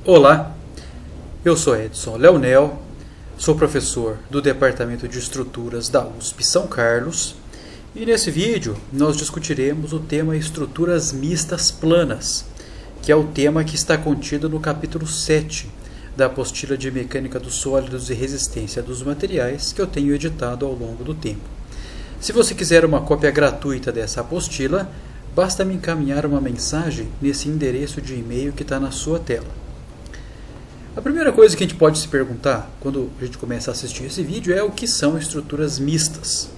Olá, eu sou Edson Leonel, sou professor do Departamento de Estruturas da USP São Carlos e nesse vídeo nós discutiremos o tema Estruturas Mistas Planas, que é o tema que está contido no capítulo 7 da apostila de Mecânica dos Sólidos e Resistência dos Materiais que eu tenho editado ao longo do tempo. Se você quiser uma cópia gratuita dessa apostila, basta me encaminhar uma mensagem nesse endereço de e-mail que está na sua tela. A primeira coisa que a gente pode se perguntar quando a gente começa a assistir esse vídeo é o que são estruturas mistas.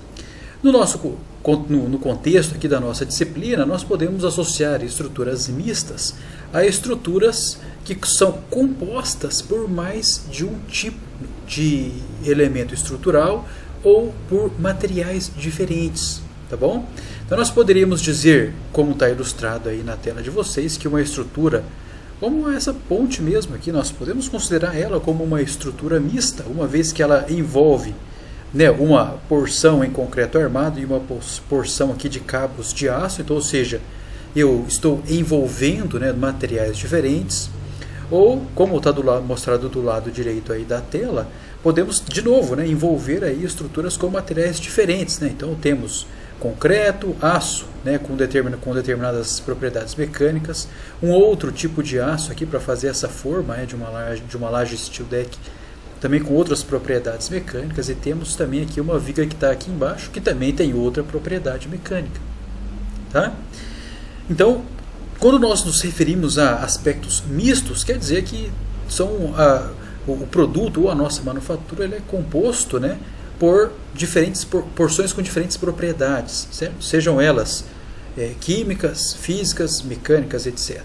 No contexto aqui da nossa disciplina, nós podemos associar estruturas mistas a estruturas que são compostas por mais de um tipo de elemento estrutural ou por materiais diferentes, tá bom? Então nós poderíamos dizer, como está ilustrado aí na tela de vocês, que uma estrutura como essa ponte mesmo aqui, nós podemos considerar ela como uma estrutura mista, uma vez que ela envolve, né, uma porção em concreto armado e uma porção aqui de cabos de aço, então, ou seja, eu estou envolvendo, né, materiais diferentes, ou, como está mostrado do lado direito aí da tela, podemos, de novo, né, envolver aí estruturas com materiais diferentes, né? Então temos concreto, aço, né, com determinadas propriedades mecânicas, um outro tipo de aço aqui para fazer essa forma de uma laje steel deck, também com outras propriedades mecânicas, e temos também aqui uma viga que está aqui embaixo, que também tem outra propriedade mecânica. Tá? Então, quando nós nos referimos a aspectos mistos, quer dizer que o produto ou a nossa manufatura ele é composto, né, por diferentes porções com diferentes propriedades, certo? Sejam elas químicas, físicas, mecânicas, etc.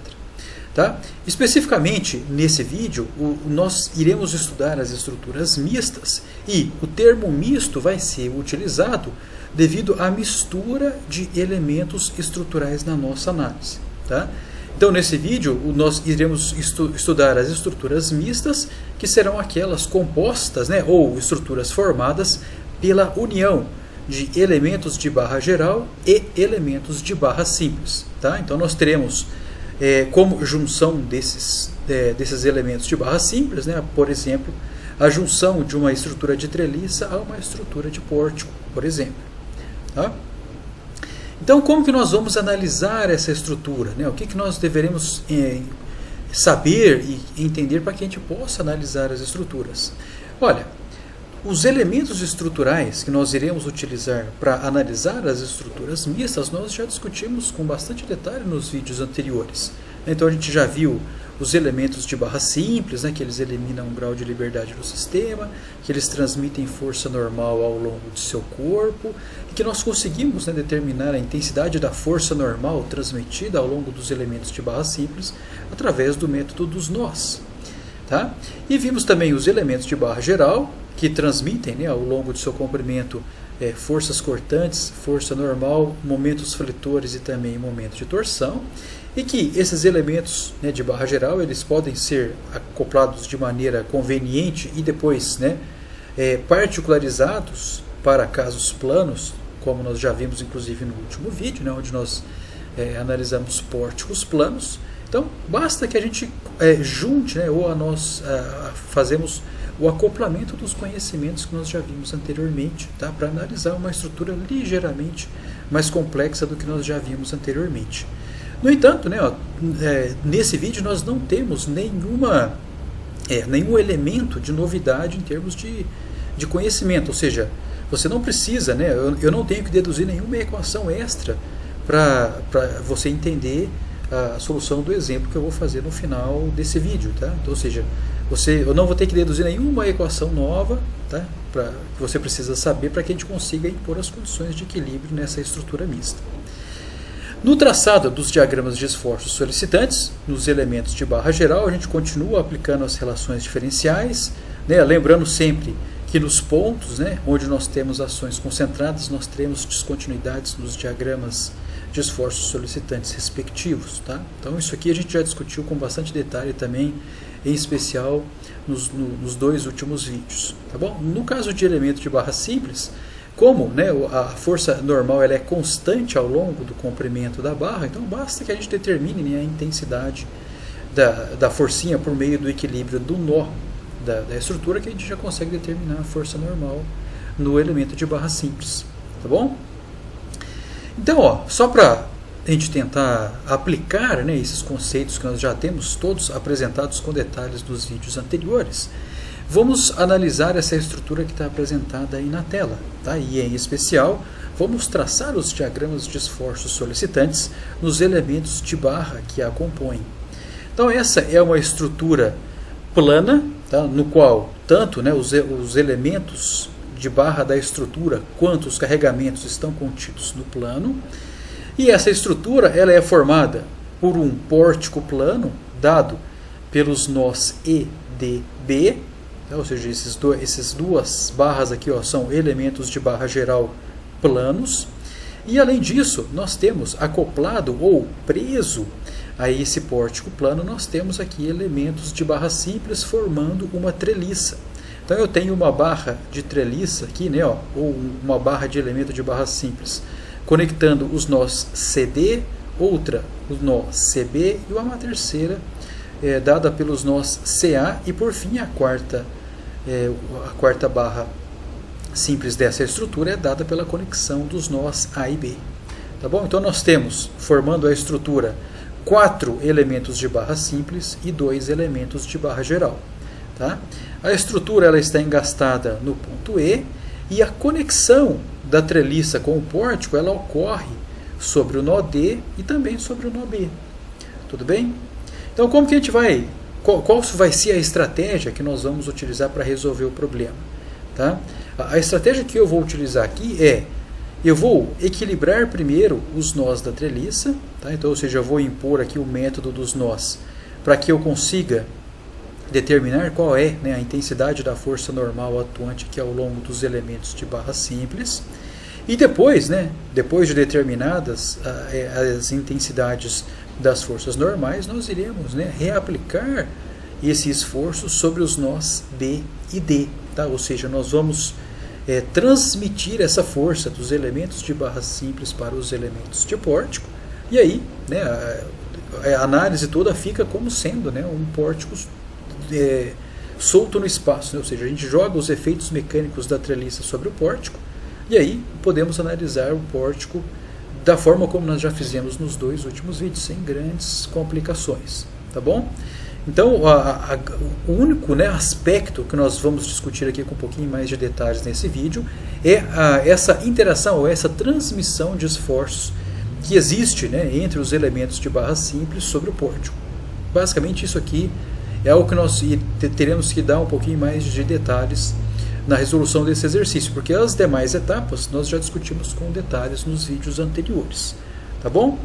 Tá? Especificamente nesse vídeo, nós iremos estudar as estruturas mistas e o termo misto vai ser utilizado devido à mistura de elementos estruturais na nossa análise. Tá? Então, nesse vídeo, nós iremos estudar as estruturas mistas, que serão aquelas compostas, né, ou estruturas formadas pela união de elementos de barra geral e elementos de barra simples. Tá? Então, nós teremos como junção desses elementos de barra simples, né, por exemplo, a junção de uma estrutura de treliça a uma estrutura de pórtico, por exemplo. Tá? Então, como que nós vamos analisar essa estrutura? Né? O que nós deveremos saber e entender para que a gente possa analisar as estruturas? Olha, os elementos estruturais que nós iremos utilizar para analisar as estruturas mistas, nós já discutimos com bastante detalhe nos vídeos anteriores. Então, a gente já viu os elementos de barra simples, né, que eles eliminam um grau de liberdade do sistema, que eles transmitem força normal ao longo de seu corpo, e que nós conseguimos, né, determinar a intensidade da força normal transmitida ao longo dos elementos de barra simples através do método dos nós. Tá? E vimos também os elementos de barra geral, que transmitem, né, ao longo de seu comprimento forças cortantes, força normal, momentos fletores e também momento de torção, e que esses elementos, né, de barra geral eles podem ser acoplados de maneira conveniente e depois, né, particularizados para casos planos, como nós já vimos inclusive no último vídeo, né, onde nós analisamos pórticos planos. Então basta que a gente junte, né, ou fazemos o acoplamento dos conhecimentos que nós já vimos anteriormente, tá, para analisar uma estrutura ligeiramente mais complexa do que nós já vimos anteriormente. No entanto, né, nesse vídeo nós não temos nenhum elemento de novidade em termos de conhecimento, ou seja, você não precisa, né, eu não tenho que deduzir nenhuma equação extra para você entender a solução do exemplo que eu vou fazer no final desse vídeo. Tá? Então, ou seja, eu não vou ter que deduzir nenhuma equação nova, tá, que você precisa saber para que a gente consiga impor as condições de equilíbrio nessa estrutura mista. No traçado dos diagramas de esforços solicitantes, nos elementos de barra geral, a gente continua aplicando as relações diferenciais, né, lembrando sempre que nos pontos, né, onde nós temos ações concentradas, nós teremos descontinuidades nos diagramas de esforços solicitantes respectivos. Tá? Então isso aqui a gente já discutiu com bastante detalhe também, em especial nos dois últimos vídeos. Tá bom? No caso de elemento de barra simples, como, né, a força normal ela é constante ao longo do comprimento da barra, então basta que a gente determine, né, a intensidade da forcinha por meio do equilíbrio do nó da estrutura, que a gente já consegue determinar a força normal no elemento de barra simples. Tá bom? Então, ó, só para a gente tentar aplicar, né, esses conceitos que nós já temos todos apresentados com detalhes nos vídeos anteriores, vamos analisar essa estrutura que está apresentada aí na tela. Tá? E, em especial, vamos traçar os diagramas de esforços solicitantes nos elementos de barra que a compõem. Então, essa é uma estrutura plana, tá? No qual tanto, né, os elementos de barra da estrutura quanto os carregamentos estão contidos no plano. E essa estrutura ela é formada por um pórtico plano dado pelos nós E, D, B, tá? Ou seja, essas duas barras aqui, ó, são elementos de barra geral planos. E além disso, nós temos acoplado ou preso a esse pórtico plano, nós temos aqui elementos de barra simples formando uma treliça. Então eu tenho uma barra de treliça aqui, né, ó, ou uma barra de elemento de barra simples, conectando os nós CD, outra o nó CB e uma terceira dada pelos nós CA, e por fim a quarta barra simples dessa estrutura é dada pela conexão dos nós A e B. Tá bom? Então nós temos, formando a estrutura, 4 elementos de barra simples e 2 elementos de barra geral. Tá? A estrutura ela está engastada no ponto E, e a conexão da treliça com o pórtico ela ocorre sobre o nó D e também sobre o nó B. Tudo bem? Então, como que a gente vai... Qual vai ser a estratégia que nós vamos utilizar para resolver o problema? Tá? A estratégia que eu vou utilizar aqui é: eu vou equilibrar primeiro os nós da treliça, tá? Então, ou seja, eu vou impor aqui o método dos nós para que eu consiga determinar qual é, né, a intensidade da força normal atuante aqui ao longo dos elementos de barra simples. E depois, né, depois de determinadas as intensidades das forças normais, nós iremos, né, reaplicar esse esforço sobre os nós B e D. Tá? Ou seja, nós vamos transmitir essa força dos elementos de barra simples para os elementos de pórtico. E aí, né, a análise toda fica como sendo, né, um pórtico solto no espaço, né? Ou seja, a gente joga os efeitos mecânicos da treliça sobre o pórtico e aí podemos analisar o pórtico da forma como nós já fizemos nos 2 últimos vídeos, sem grandes complicações, tá bom? Então, o único, né, aspecto que nós vamos discutir aqui com um pouquinho mais de detalhes nesse vídeo é essa interação, ou essa transmissão de esforços que existe, né, entre os elementos de barra simples sobre o pórtico. Basicamente isso aqui é algo que nós teremos que dar um pouquinho mais de detalhes na resolução desse exercício, porque as demais etapas nós já discutimos com detalhes nos vídeos anteriores. Tá bom?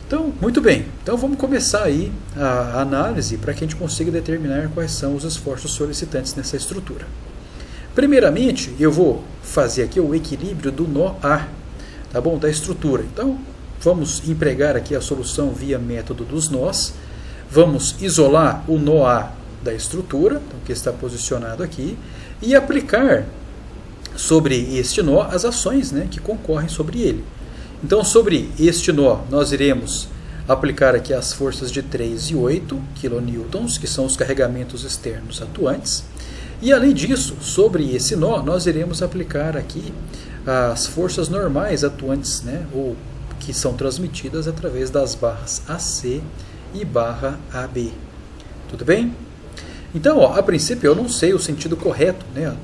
Então, muito bem. Então vamos começar aí a análise para que a gente consiga determinar quais são os esforços solicitantes nessa estrutura. Primeiramente, eu vou fazer aqui o equilíbrio do nó A, tá bom? Da estrutura. Então, vamos empregar aqui a solução via método dos nós. Vamos isolar o nó A da estrutura, então, que está posicionado aqui, e aplicar sobre este nó as ações, né, que concorrem sobre ele. Então, sobre este nó, nós iremos aplicar aqui as forças de 3 e 8 kN, que são os carregamentos externos atuantes. E, além disso, sobre esse nó, nós iremos aplicar aqui as forças normais atuantes, né, ou que são transmitidas através das barras AC e barra AB. Tudo bem? Então, ó, a princípio eu não sei o sentido correto, né,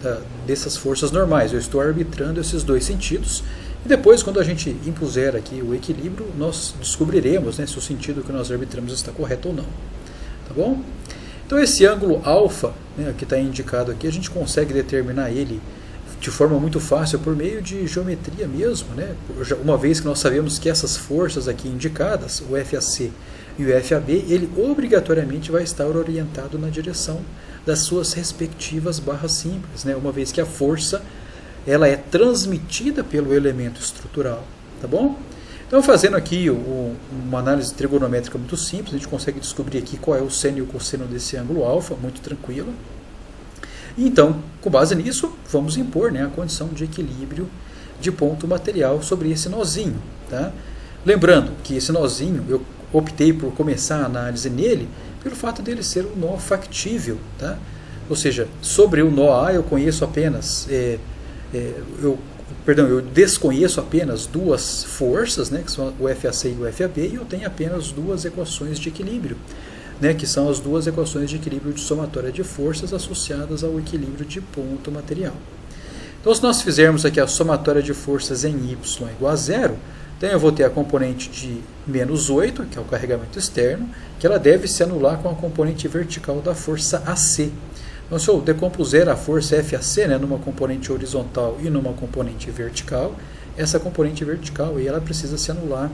dessas forças normais. Eu estou arbitrando esses 2 sentidos. E depois, quando a gente impuser aqui o equilíbrio, nós descobriremos, né, se o sentido que nós arbitramos está correto ou não. Tá bom? Então esse ângulo alfa, né, que está indicado aqui, a gente consegue determinar ele de forma muito fácil por meio de geometria mesmo, né? Uma vez que nós sabemos que essas forças aqui indicadas, o FAC e o FAB, ele obrigatoriamente vai estar orientado na direção das suas respectivas barras simples, né? Uma vez que a força ela é transmitida pelo elemento estrutural, tá bom? Então, fazendo aqui uma análise trigonométrica muito simples, a gente consegue descobrir aqui qual é o seno e o cosseno desse ângulo alfa, muito tranquilo. E então, com base nisso, vamos impor, né, a condição de equilíbrio de ponto material sobre esse nozinho. Tá? Lembrando que esse nozinho, optei por começar a análise nele pelo fato dele ser um nó factível, tá? Ou seja, sobre o nó A eu conheço apenas, eu desconheço apenas duas forças, né, que são o FAC e o FAB, e eu tenho apenas duas equações de equilíbrio, né, que são as duas equações de equilíbrio de somatória de forças associadas ao equilíbrio de ponto material. Então, se nós fizermos aqui a somatória de forças em Y igual a zero, então eu vou ter a componente de menos 8, que é o carregamento externo, que ela deve se anular com a componente vertical da força AC. Então, se eu decompuser a força FAC, né, numa componente horizontal e numa componente vertical, essa componente vertical aí, ela precisa se anular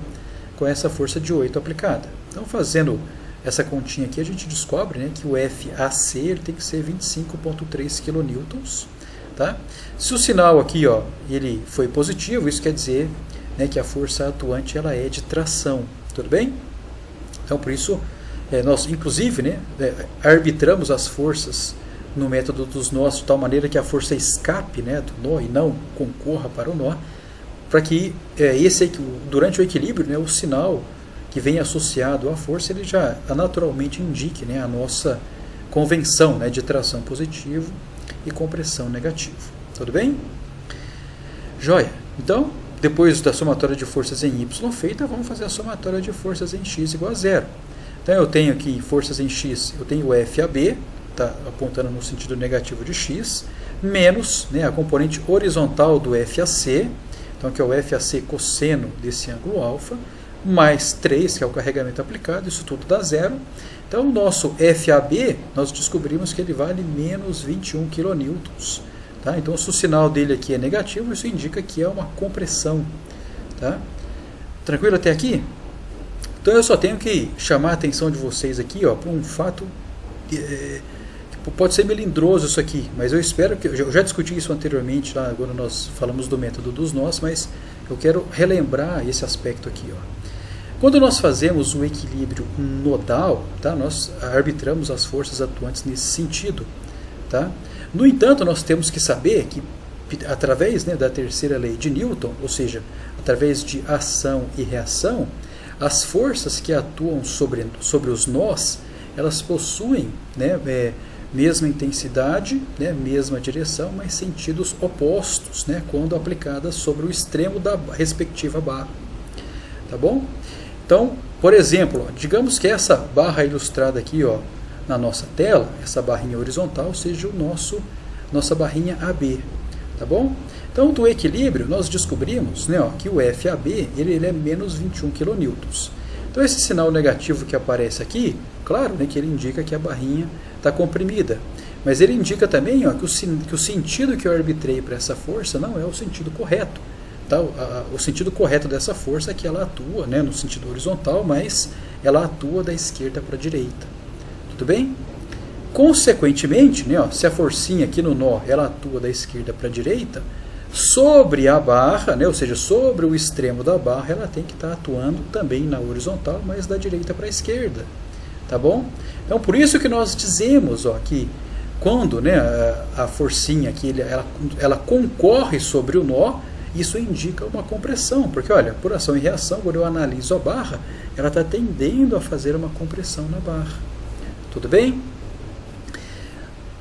com essa força de 8 aplicada. Então, fazendo essa continha aqui, a gente descobre, né, que o FAC ele tem que ser 25,3 kN. Tá? Se o sinal aqui, ó, ele foi positivo, isso quer dizer, né, que a força atuante ela é de tração. Tudo bem? Então, por isso, nós, inclusive, né, arbitramos as forças no método dos nós de tal maneira que a força escape, né, do nó e não concorra para o nó, para que durante o equilíbrio, né, o sinal que vem associado à força ele já naturalmente indique, né, a nossa convenção, né, de tração positivo e compressão negativo. Tudo bem? Joia. Então, depois da somatória de forças em Y feita, vamos fazer a somatória de forças em X igual a zero. Então, eu tenho aqui forças em X, eu tenho o FAB, tá apontando no sentido negativo de X, menos, né, a componente horizontal do FAC, então que é o FAC cosseno desse ângulo alfa, mais 3, que é o carregamento aplicado, isso tudo dá zero. Então, o nosso FAB, nós descobrimos que ele vale menos 21 kN. Tá? Então, se o sinal dele aqui é negativo, isso indica que é uma compressão. Tá? Tranquilo até aqui? Então, eu só tenho que chamar a atenção de vocês aqui para um fato que pode ser melindroso isso aqui, mas eu espero que... Eu já discuti isso anteriormente, lá, agora nós falamos do método dos nós, mas eu quero relembrar esse aspecto aqui. Quando nós fazemos o equilíbrio nodal, tá, nós arbitramos as forças atuantes nesse sentido. Tá? No entanto, nós temos que saber que, através, né, da terceira lei de Newton, ou seja, através de ação e reação, as forças que atuam sobre os nós, elas possuem, né, mesma intensidade, né, mesma direção, mas sentidos opostos, né, quando aplicadas sobre o extremo da respectiva barra. Tá bom? Então, por exemplo, digamos que essa barra ilustrada aqui, na nossa tela, essa barrinha horizontal, seja nossa barrinha AB. Tá bom? Então, do equilíbrio, nós descobrimos, né, que o FAB ele é menos 21 kN. Então, esse sinal negativo que aparece aqui, claro, né, que ele indica que a barrinha está comprimida. Mas ele indica também que o sentido que eu arbitrei para essa força não é o sentido correto. Tá? O sentido correto dessa força é que ela atua, né, no sentido horizontal, mas ela atua da esquerda para a direita. Tudo bem? Consequentemente, né, se a forcinha aqui no nó ela atua da esquerda para a direita, sobre a barra, né, ou seja, sobre o extremo da barra, ela tem que estar atuando também na horizontal, mas da direita para a esquerda. Tá bom? Então, por isso que nós dizemos que quando, né, a forcinha aqui ela concorre sobre o nó, isso indica uma compressão, porque olha, por ação e reação, quando eu analiso a barra, ela está tendendo a fazer uma compressão na barra. Tudo bem?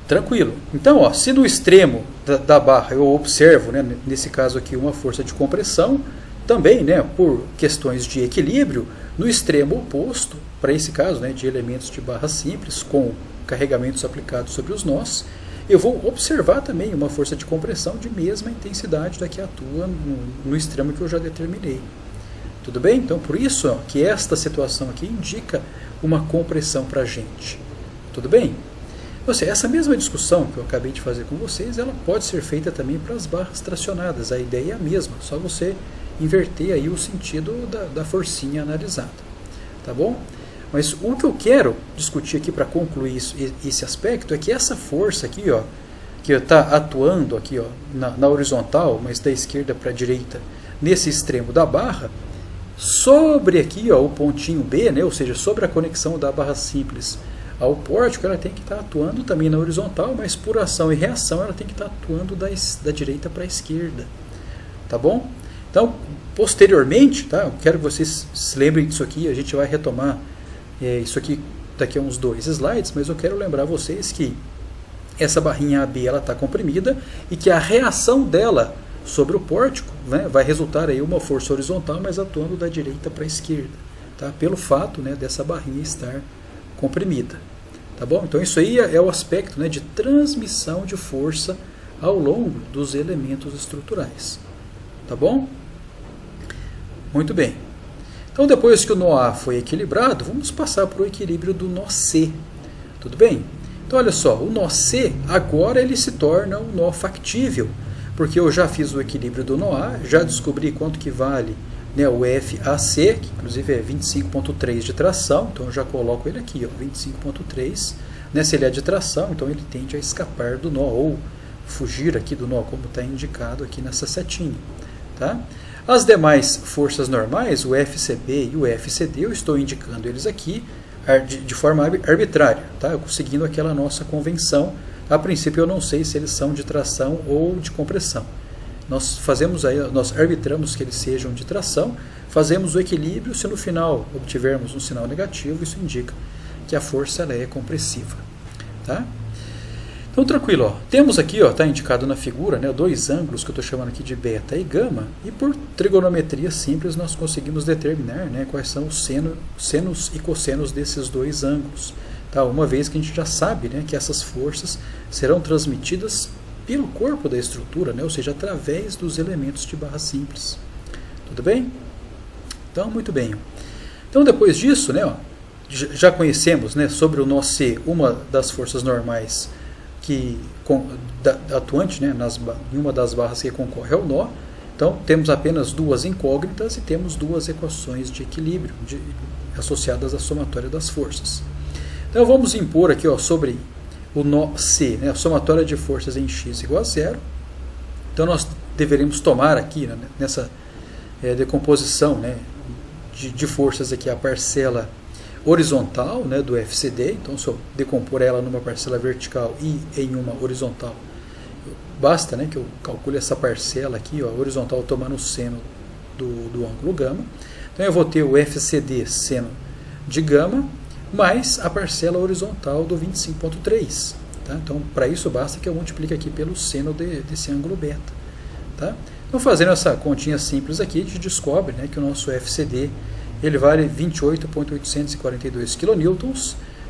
Tranquilo. Então, se no extremo da barra eu observo, né, nesse caso aqui, uma força de compressão, também, né, por questões de equilíbrio, no extremo oposto, para esse caso, né, de elementos de barra simples, com carregamentos aplicados sobre os nós, eu vou observar também uma força de compressão de mesma intensidade da que atua no extremo que eu já determinei. Tudo bem? Então, por isso que esta situação aqui indica uma compressão para a gente. Tudo bem? Ou seja, essa mesma discussão que eu acabei de fazer com vocês, ela pode ser feita também para as barras tracionadas. A ideia é a mesma, só você inverter aí o sentido da forcinha analisada. Tá bom? Mas o que eu quero discutir aqui para concluir esse aspecto é que essa força aqui, que está atuando aqui, na horizontal, mas da esquerda para a direita, nesse extremo da barra, sobre aqui, o pontinho B, né, ou seja, sobre a conexão da barra simples ao pórtico, ela tem que estar atuando também na horizontal, mas por ação e reação ela tem que estar atuando da direita para a esquerda. Tá bom? Então, posteriormente, tá, eu quero que vocês se lembrem disso aqui, a gente vai retomar isso aqui daqui a uns 2 slides, mas eu quero lembrar vocês que essa barrinha AB está comprimida e que a reação dela sobre o pórtico, né, vai resultar aí uma força horizontal, mas atuando da direita para a esquerda, tá, pelo fato, né, dessa barrinha estar comprimida. Tá bom? Então isso aí é o aspecto, né, de transmissão de força ao longo dos elementos estruturais. Tá bom? Muito bem. Então depois que o nó A foi equilibrado, vamos passar para o equilíbrio do nó C. Tudo bem? Então olha só, o nó C agora ele se torna um nó factível, porque eu já fiz o equilíbrio do nó A, já descobri quanto que vale, né, o FAC, que inclusive é 25,3 de tração, então eu já coloco ele aqui, 25,3, né, se ele é de tração, então ele tende a escapar do nó, ou fugir aqui do nó, como está indicado aqui nessa setinha. Tá? As demais forças normais, o FCB e o FCD, eu estou indicando eles aqui de forma arbitrária, tá? Seguindo aquela nossa convenção. A princípio eu não sei se eles são de tração ou de compressão. Nós arbitramos que eles sejam de tração, fazemos o equilíbrio, se no final obtivermos um sinal negativo, isso indica que a força ela é compressiva. Tá? Então tranquilo, ó. Temos aqui, está indicado na figura, né, 2 ângulos que eu estou chamando aqui de beta e gama, e por trigonometria simples nós conseguimos determinar, né, quais são os senos e cossenos desses 2 ângulos. Tá? Uma vez que a gente já sabe, né, que essas forças serão transmitidas pelo corpo da estrutura, né, ou seja, através dos elementos de barra simples. Tudo bem? Então, muito bem. Então, depois disso, né, já conhecemos, né, sobre o nó C, uma das forças normais atuante, né, em uma das barras que concorre ao nó. Então, temos apenas 2 incógnitas e temos 2 equações de equilíbrio associadas à somatória das forças. Então, vamos impor aqui, sobre o nó C, né, a somatória de forças em x igual a 0. Então, nós deveremos tomar aqui, né, nessa decomposição, né, de forças aqui a parcela horizontal, né, do FCD. Então, se eu decompor ela numa parcela vertical e em uma horizontal, basta, né, que eu calcule essa parcela aqui, horizontal tomando o seno do ângulo gama. Então eu vou ter o FCD seno de gama mais a parcela horizontal do 25,3. Tá? Então, para isso basta que eu multiplique aqui pelo seno desse ângulo beta. Tá? Então, fazendo essa continha simples aqui, a gente descobre, né, que o nosso FCD ele vale 28,842 kN.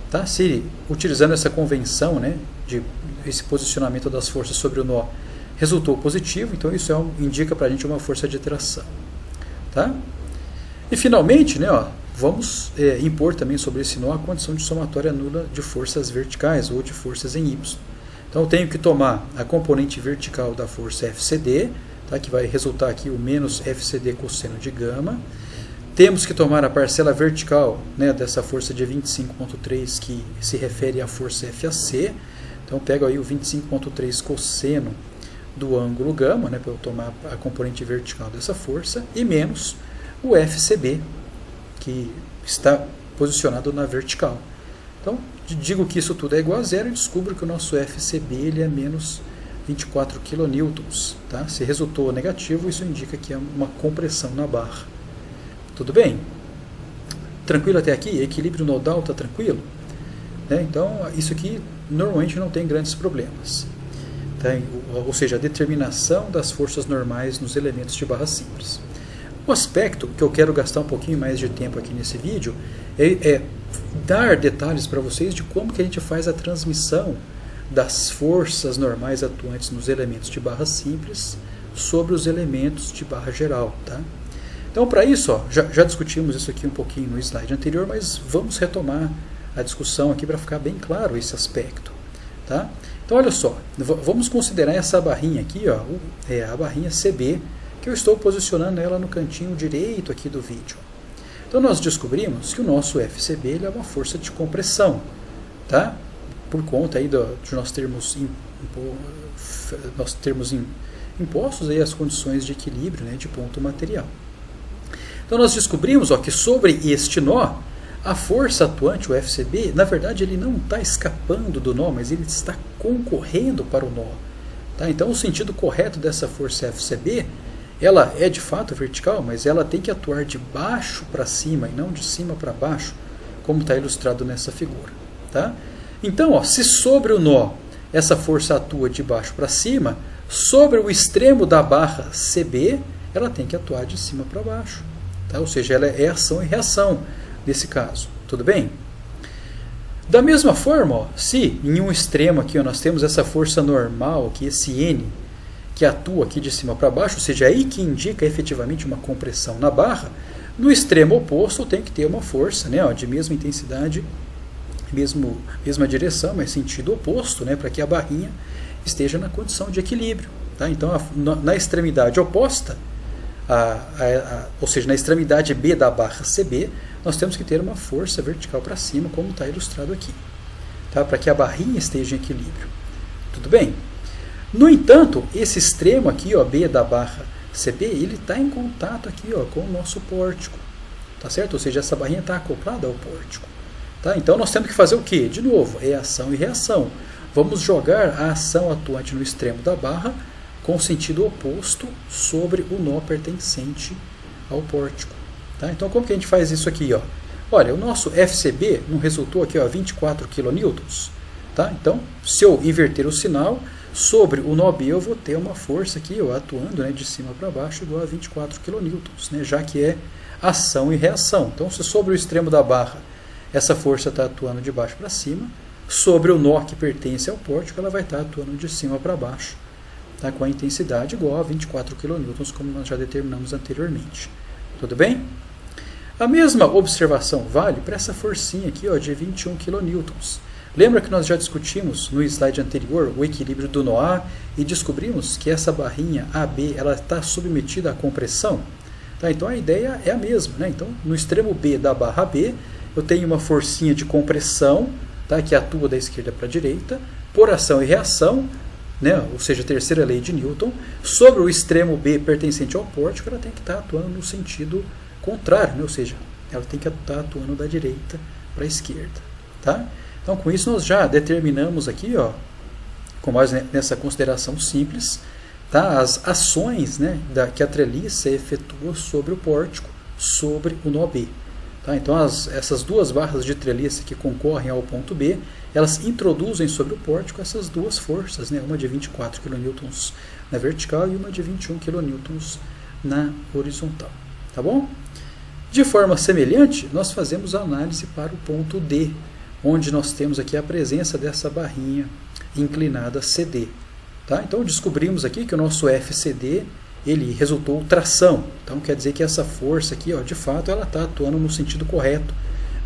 Tá? Se utilizando essa convenção, né, de esse posicionamento das forças sobre o nó resultou positivo, então isso indica para a gente uma força de tração. Tá? E finalmente, né, vamos impor também sobre esse nó a condição de somatória nula de forças verticais ou de forças em Y. Então eu tenho que tomar a componente vertical da força FCD, tá, que vai resultar aqui o menos FCD cosseno de gama. Temos que tomar a parcela vertical, né, dessa força de 25,3 que se refere à força FAC. Então pego aí o 25,3 cosseno do ângulo gama, né, para eu tomar a componente vertical dessa força, e menos o FCB, que está posicionado na vertical. Então digo que isso tudo é igual a 0 e descubro que o nosso FCB ele é menos 24 kN. Tá? Se resultou negativo, isso indica que é uma compressão na barra. Tudo bem? Tranquilo até aqui? Equilíbrio nodal está tranquilo? Né? Então, isso aqui normalmente não tem grandes problemas. Tá? Ou seja, a determinação das forças normais nos elementos de barra simples. O aspecto que eu quero gastar um pouquinho mais de tempo aqui nesse vídeo é dar detalhes para vocês de como que a gente faz a transmissão das forças normais atuantes nos elementos de barra simples sobre os elementos de barra geral. Tá? Então, para isso, já discutimos isso aqui um pouquinho no slide anterior, mas vamos retomar a discussão aqui para ficar bem claro esse aspecto. Tá? Então, olha só, vamos considerar essa barrinha aqui, a barrinha CB, que eu estou posicionando ela no cantinho direito aqui do vídeo. Então, nós descobrimos que o nosso FCB ele é uma força de compressão, tá? Por conta aí de nós termos impostos aí as condições de equilíbrio, né, de ponto material. Então nós descobrimos que sobre este nó, a força atuante, o FCB, na verdade ele não está escapando do nó, mas ele está concorrendo para o nó. Tá? Então o sentido correto dessa força FCB ela é de fato vertical, mas ela tem que atuar de baixo para cima e não de cima para baixo, como está ilustrado nessa figura. Tá? Então, ó, se sobre o nó essa força atua de baixo para cima, sobre o extremo da barra CB, ela tem que atuar de cima para baixo. Tá? Ou seja, ela é ação e reação nesse caso. Tudo bem? Da mesma forma, ó, se em um extremo aqui ó, nós temos essa força normal, aqui, esse N, que atua aqui de cima para baixo, ou seja, aí que indica efetivamente uma compressão na barra, no extremo oposto tem que ter uma força, né, ó, de mesma intensidade, mesma direção, mas sentido oposto, né, para que a barrinha esteja na condição de equilíbrio. Tá? Então, na extremidade oposta, ou seja, na extremidade B da barra CB, nós temos que ter uma força vertical para cima, como está ilustrado aqui, tá? Para que a barrinha esteja em equilíbrio. Tudo bem? No entanto, esse extremo aqui, ó, B da barra CB, ele está em contato aqui ó, com o nosso pórtico. Tá certo? Ou seja, essa barrinha está acoplada ao pórtico. Tá? Então nós temos que fazer o quê? De novo, é ação e reação. Vamos jogar a ação atuante no extremo da barra com sentido oposto sobre o nó pertencente ao pórtico. Tá? Então como que a gente faz isso aqui? Ó? Olha, o nosso FCB não resultou aqui ó, 24 kN. Tá? Então, se eu inverter o sinal, sobre o nó B eu vou ter uma força aqui ó, atuando né, de cima para baixo igual a 24 kN, né, já que é ação e reação. Então, se sobre o extremo da barra essa força está atuando de baixo para cima, sobre o nó que pertence ao pórtico ela vai estar atuando de cima para baixo, tá, com a intensidade igual a 24 kN, como nós já determinamos anteriormente. Tudo bem? A mesma observação vale para essa forcinha aqui ó, de 21 kN. Lembra que nós já discutimos no slide anterior o equilíbrio do nó A e descobrimos que essa barrinha AB ela está submetida à compressão? Tá, então a ideia é a mesma. Né? Então, no extremo B da barra B, eu tenho uma forcinha de compressão, tá, que atua da esquerda para a direita, por ação e reação, né, ou seja, a terceira lei de Newton, sobre o extremo B pertencente ao pórtico, ela tem que estar atuando no sentido contrário, né, ou seja, ela tem que estar atuando da direita para a esquerda. Tá? Então, com isso, nós já determinamos aqui, ó, com mais nessa consideração simples, tá, as ações né, que a treliça efetua sobre o pórtico, sobre o nó B. Tá? Então, essas duas barras de treliça que concorrem ao ponto B, elas introduzem sobre o pórtico essas duas forças, né? Uma de 24 kN na vertical e uma de 21 kN na horizontal. Tá bom? De forma semelhante, nós fazemos a análise para o ponto D, onde nós temos aqui a presença dessa barrinha inclinada CD. Tá? Então, descobrimos aqui que o nosso FCD ele resultou tração. Então, quer dizer que essa força aqui, ó, de fato, ela está atuando no sentido correto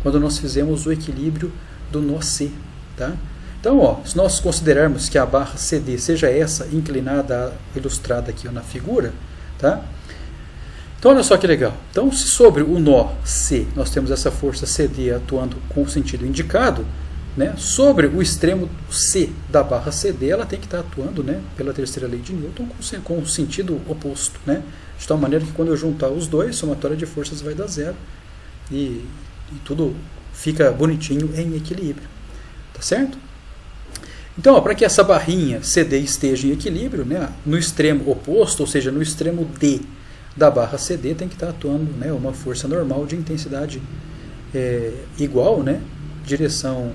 quando nós fizemos o equilíbrio do nó C. Tá? Então, ó, se nós considerarmos que a barra CD seja essa inclinada ilustrada aqui ó, na figura, tá? Então, olha só que legal. Então, se sobre o nó C nós temos essa força CD atuando com o sentido indicado, né, sobre o extremo C da barra CD, ela tem que estar atuando né, pela terceira lei de Newton com o sentido oposto. Né, de tal maneira que quando eu juntar os dois, a somatória de forças vai dar zero e tudo fica bonitinho em equilíbrio. Tá certo? Então, para que essa barrinha CD esteja em equilíbrio, né, no extremo oposto, ou seja, no extremo D da barra CD, tem que estar atuando né, uma força normal de intensidade igual, né, direção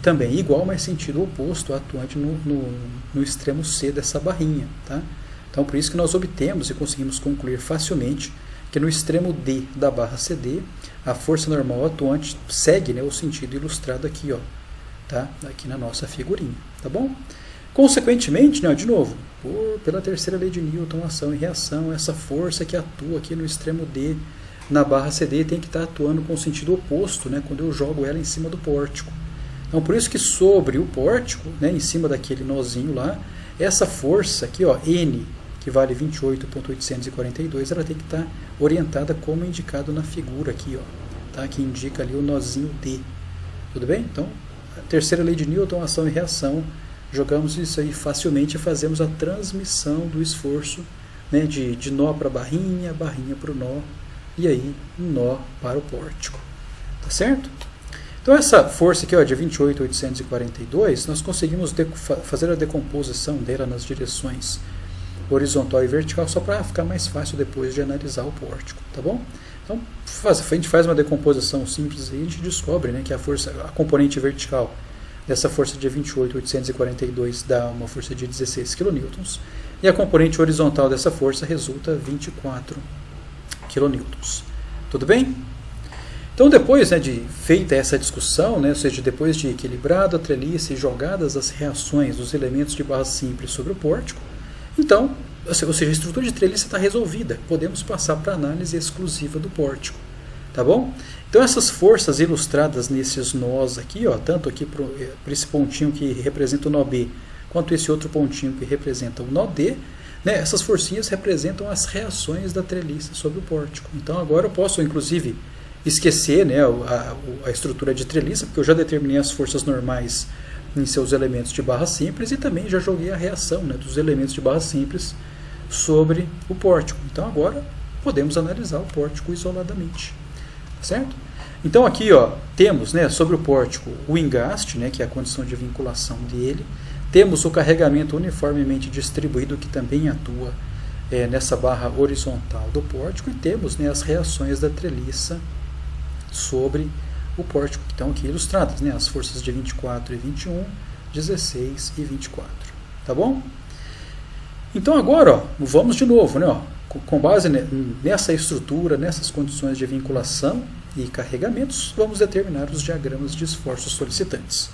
também igual, mas sentido oposto, atuante no extremo C dessa barrinha. Tá? Então, por isso que nós obtemos e conseguimos concluir facilmente que no extremo D da barra CD, a força normal atuante segue né, o sentido ilustrado aqui, ó, tá? Aqui na nossa figurinha. Tá bom? Consequentemente, né, de novo, pela terceira lei de Newton, ação e reação, essa força que atua aqui no extremo D na barra CD tem que estar atuando com o sentido oposto, né, quando eu jogo ela em cima do pórtico. Então, por isso que sobre o pórtico, né, em cima daquele nozinho lá, essa força aqui, ó, N, que vale 28.842, ela tem que estar orientada como indicado na figura aqui, ó, tá, que indica ali o nozinho D. Tudo bem? Então, a terceira lei de Newton, ação e reação, jogamos isso aí facilmente e fazemos a transmissão do esforço né, de nó para barrinha para o nó, e aí um nó para o pórtico. Tá certo? Então essa força aqui ó, de 28.842, nós conseguimos fazer a decomposição dela nas direções horizontal e vertical, só para ficar mais fácil depois de analisar o pórtico, tá bom? Então, a gente faz uma decomposição simples e a gente descobre, né, que a componente vertical dessa força de 28.842 dá uma força de 16 kN, e a componente horizontal dessa força resulta 24 kN. Tudo bem? Então, depois, né, de feita essa discussão, né, ou seja, depois de equilibrado a treliça e jogadas as reações dos elementos de barra simples sobre o pórtico, então, ou seja, a estrutura de treliça está resolvida. Podemos passar para a análise exclusiva do pórtico. Tá bom? Então, essas forças ilustradas nesses nós aqui, ó, tanto aqui por esse pontinho que representa o nó B, quanto esse outro pontinho que representa o nó D, né, essas forcinhas representam as reações da treliça sobre o pórtico. Então, agora eu posso, inclusive, esquecer, né, a estrutura de treliça, porque eu já determinei as forças normais em seus elementos de barra simples e também já joguei a reação, né, dos elementos de barra simples sobre o pórtico. Então, agora podemos analisar o pórtico isoladamente. Certo? Então aqui, ó, temos, né, sobre o pórtico o engaste, né, que é a condição de vinculação dele. Temos o carregamento uniformemente distribuído, que também atua nessa barra horizontal do pórtico. E temos, né, as reações da treliça sobre o pórtico, que estão aqui ilustradas, né, as forças de 24 e 21, 16 e 24. Tá bom? Então agora, ó, vamos de novo, né, ó, com base nessa estrutura, nessas condições de vinculação e carregamentos, vamos determinar os diagramas de esforços solicitantes.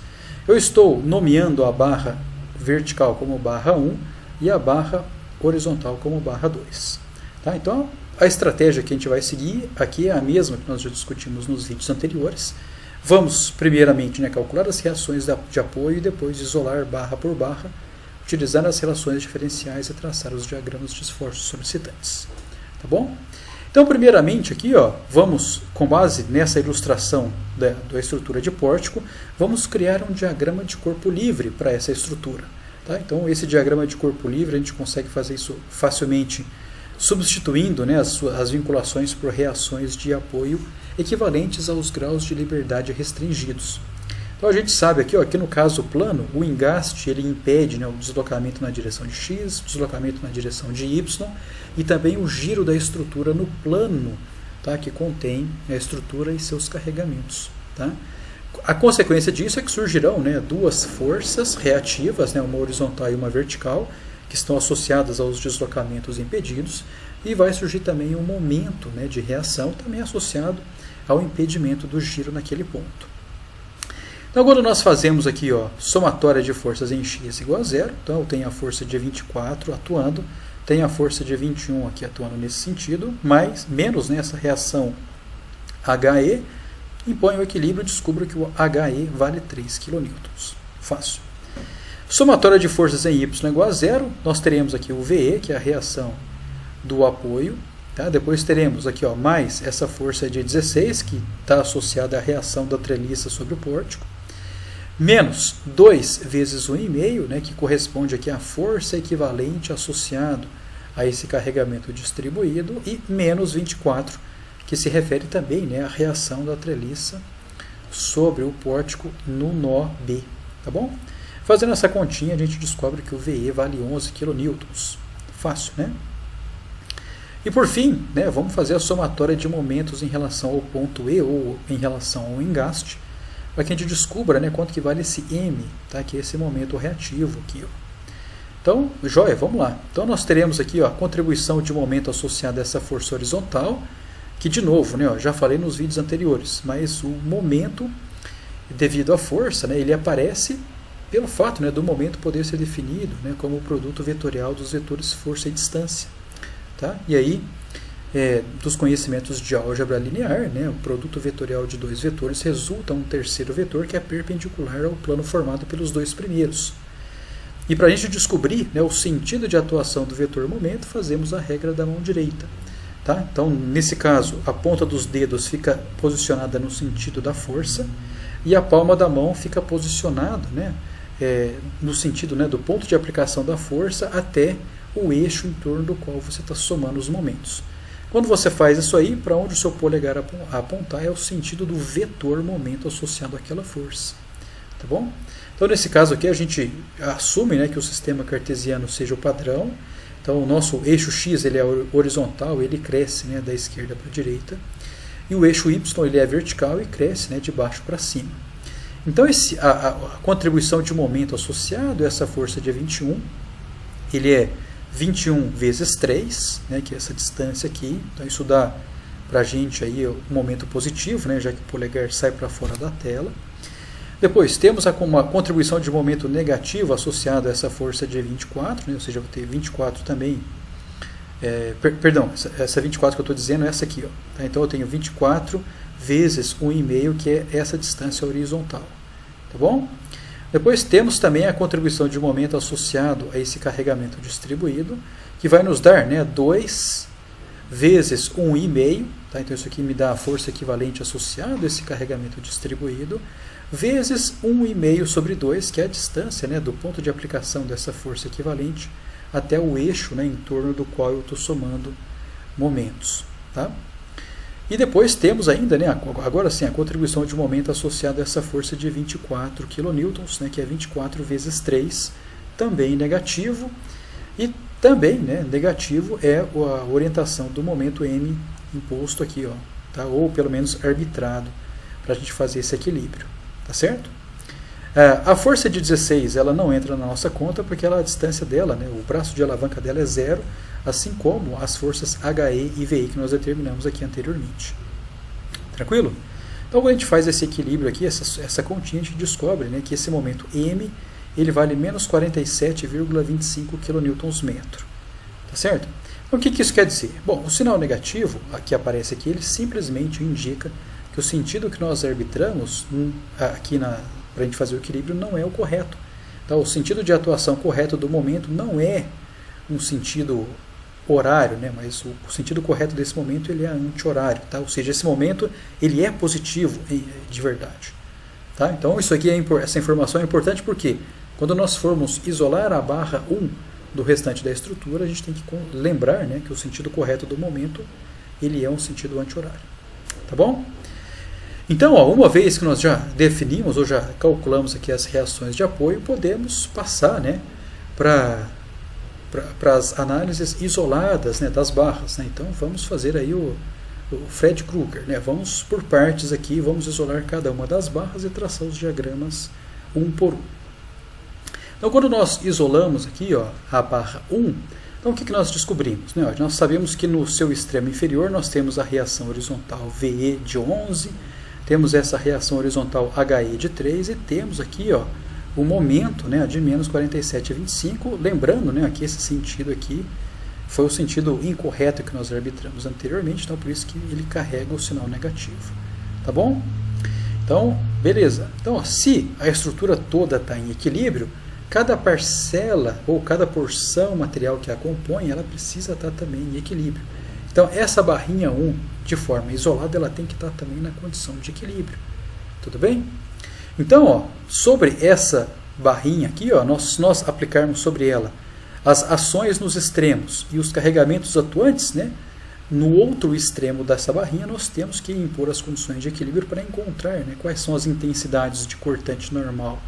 Eu estou nomeando a barra vertical como barra 1 e a barra horizontal como barra 2. Tá? Então, a estratégia que a gente vai seguir aqui é a mesma que nós já discutimos nos vídeos anteriores. Vamos, primeiramente, né, calcular as reações de apoio e depois isolar barra por barra, utilizar as relações diferenciais e traçar os diagramas de esforços solicitantes. Tá bom? Então, primeiramente aqui, ó, vamos, com base nessa ilustração da estrutura de pórtico, vamos criar um diagrama de corpo livre para essa estrutura. Tá? Então, esse diagrama de corpo livre, a gente consegue fazer isso facilmente substituindo, né, as vinculações por reações de apoio equivalentes aos graus de liberdade restringidos. Então a gente sabe aqui, ó, que no caso plano, o engaste ele impede, né, o deslocamento na direção de x, o deslocamento na direção de y e também o giro da estrutura no plano, tá, que contém a estrutura e seus carregamentos. Tá? A consequência disso é que surgirão, né, duas forças reativas, né, uma horizontal e uma vertical, que estão associadas aos deslocamentos impedidos, e vai surgir também um momento, né, de reação também associado ao impedimento do giro naquele ponto. Então, agora nós fazemos aqui, ó, somatória de forças em x igual a 0. Então, eu tenho a força de 24 atuando, tenho a força de 21 aqui atuando nesse sentido, menos, né, essa reação HE, impõe o equilíbrio e descubro que o HE vale 3 kN. Fácil. Somatória de forças em y igual a 0, nós teremos aqui o VE, que é a reação do apoio. Tá? Depois teremos aqui, ó, mais essa força de 16, que está associada à reação da treliça sobre o pórtico, menos 2 vezes 1,5, né, que corresponde aqui à força equivalente associado a esse carregamento distribuído, e menos 24, que se refere também, né, à reação da treliça sobre o pórtico no nó B. Tá bom? Fazendo essa continha, a gente descobre que o VE vale 11 kN. Fácil, né? E por fim, né, vamos fazer a somatória de momentos em relação ao ponto E ou em relação ao engaste, para que a gente descubra, né, quanto que vale esse M, tá, que é esse momento reativo aqui. Ó. Então, joia, vamos lá. Então nós teremos aqui, ó, a contribuição de momento associada a essa força horizontal, que de novo, né, ó, já falei nos vídeos anteriores, mas o momento, devido à força, né, ele aparece pelo fato, né, do momento poder ser definido, né, como o produto vetorial dos vetores força e distância. Tá? E aí, dos conhecimentos de álgebra linear, né, o produto vetorial de dois vetores resulta um terceiro vetor que é perpendicular ao plano formado pelos dois primeiros. E para a gente descobrir, né, o sentido de atuação do vetor momento, fazemos a regra da mão direita. Tá? Então, nesse caso, a ponta dos dedos fica posicionada no sentido da força e a palma da mão fica posicionada, né, no sentido, né, do ponto de aplicação da força até o eixo em torno do qual você está somando os momentos. Quando você faz isso aí, para onde o seu polegar apontar é o sentido do vetor momento associado àquela força. Tá bom? Então, nesse caso aqui, a gente assume, né, que o sistema cartesiano seja o padrão, Então o nosso eixo X ele é horizontal, ele cresce, né, da esquerda para a direita, e o eixo Y ele é vertical e cresce, né, de baixo para cima. Então a contribuição de momento associado a essa força de 21, ele é 21 vezes 3, né, que é essa distância aqui. Então isso dá para a gente aí um momento positivo, né, já que o polegar sai para fora da tela. Depois temos uma contribuição de momento negativo associada a essa força de 24, né, ou seja, eu vou ter 24 também. Perdão, essa 24 que eu estou dizendo é essa aqui. Ó, tá? Então eu tenho 24 vezes 1,5, que é essa distância horizontal. Tá bom? Depois temos também a contribuição de momento associado a esse carregamento distribuído, que vai nos dar, né, 2 vezes 1,5. Tá? Então isso aqui me dá a força equivalente associada a esse carregamento distribuído, vezes 1,5 sobre 2, que é a distância, né, do ponto de aplicação dessa força equivalente até o eixo, né, em torno do qual eu estou somando momentos. Tá? E depois temos ainda, né, agora sim, a contribuição de momento associada a essa força de 24 kN, né, que é 24 vezes 3, também negativo. E também, né, negativo é a orientação do momento M imposto aqui, ó, tá? Ou pelo menos arbitrado, para a gente fazer esse equilíbrio. Tá certo? A força de 16 ela não entra na nossa conta porque a distância dela, né, o braço de alavanca dela é 0, assim como as forças HE e VI que nós determinamos aqui anteriormente. Tranquilo? Então, quando a gente faz esse equilíbrio aqui, essa continha, a gente descobre, né, que esse momento M ele vale menos 47,25 kN/m. Tá certo? Então, o que isso quer dizer? Bom, o sinal negativo que aparece aqui, ele simplesmente indica que o sentido que nós arbitramos aqui para a gente fazer o equilíbrio não é o correto. Então, o sentido de atuação correto do momento não é um sentido horário, né? Mas o sentido correto desse momento ele é anti-horário. Tá? Ou seja, esse momento ele é positivo de verdade. Tá? Então, isso aqui essa informação é importante porque quando nós formos isolar a barra 1 do restante da estrutura, a gente tem que lembrar, né, que o sentido correto do momento ele é um sentido anti-horário. Tá bom? Então, ó, uma vez que nós já definimos ou já calculamos aqui as reações de apoio, podemos passar, né, para as análises isoladas, né, das barras. Né? Então, vamos fazer aí o Fred Krueger. Né? Vamos por partes aqui, vamos isolar cada uma das barras e traçar os diagramas um por um. Então, quando nós isolamos aqui, ó, a barra 1, então o que nós descobrimos? Né? Nós sabemos que no seu extremo inferior nós temos a reação horizontal VE de 11, temos essa reação horizontal HE de 3 e temos aqui, ó, o momento, né, de menos 47,25, lembrando, né, que esse sentido aqui foi o sentido incorreto que nós arbitramos anteriormente, então por isso que ele carrega o sinal negativo. Tá bom? Então, beleza. Então, ó, se a estrutura toda está em equilíbrio, cada parcela ou cada porção material que a compõe, ela precisa estar também em equilíbrio. Então, essa barrinha 1, de forma isolada, ela tem que estar também na condição de equilíbrio. Tudo bem? Então, ó, sobre essa barrinha aqui, ó, nós aplicarmos sobre ela as ações nos extremos e os carregamentos atuantes, né, no outro extremo dessa barrinha, nós temos que impor as condições de equilíbrio para encontrar, né, quais são as intensidades de cortante normal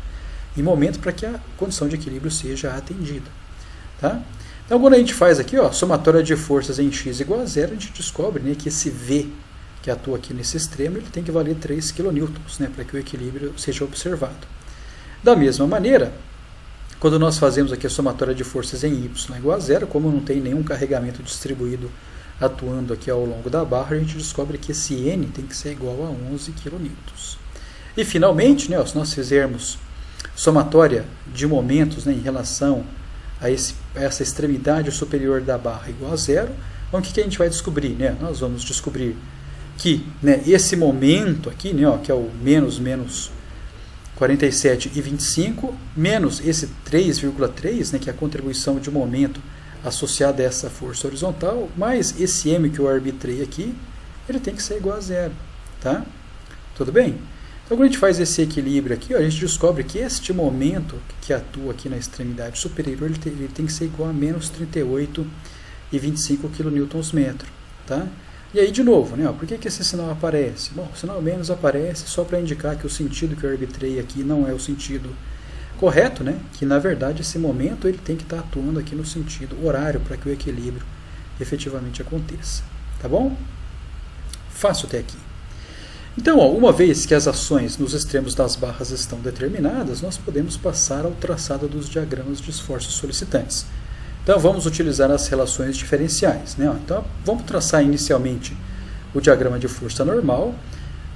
em momento para que a condição de equilíbrio seja atendida. Tá? Então, quando a gente faz aqui, ó, somatória de forças em x igual a 0, a gente descobre, né, que esse V que atua aqui nesse extremo, ele tem que valer 3 kN, né, para que o equilíbrio seja observado. Da mesma maneira, quando nós fazemos aqui a somatória de forças em y igual a 0, como não tem nenhum carregamento distribuído atuando aqui ao longo da barra, a gente descobre que esse N tem que ser igual a 11 kN. E finalmente, né, se nós fizermos somatória de momentos, né, em relação a essa extremidade superior da barra igual a 0, então o que a gente vai descobrir? Né? Nós vamos descobrir que, né, esse momento aqui, né, ó, que é o menos 47,25, menos esse 3,3, né, que é a contribuição de momento associada a essa força horizontal, mais esse M que eu arbitrei aqui, ele tem que ser igual a 0. Tá? Tudo bem? Então, quando a gente faz esse equilíbrio aqui, ó, a gente descobre que este momento que atua aqui na extremidade superior, ele tem que ser igual a menos 38,25 kN/m. Tá? E aí, de novo, né, ó, por que esse sinal aparece? Bom, o sinal menos aparece só para indicar que o sentido que eu arbitrei aqui não é o sentido correto, né? Que na verdade esse momento ele tem que estar atuando aqui no sentido horário para que o equilíbrio efetivamente aconteça. Tá bom? Fácil até aqui. Então, ó, uma vez que as ações nos extremos das barras estão determinadas, nós podemos passar ao traçado dos diagramas de esforços solicitantes. Então, vamos utilizar as relações diferenciais, né? Então, vamos traçar inicialmente o diagrama de força normal.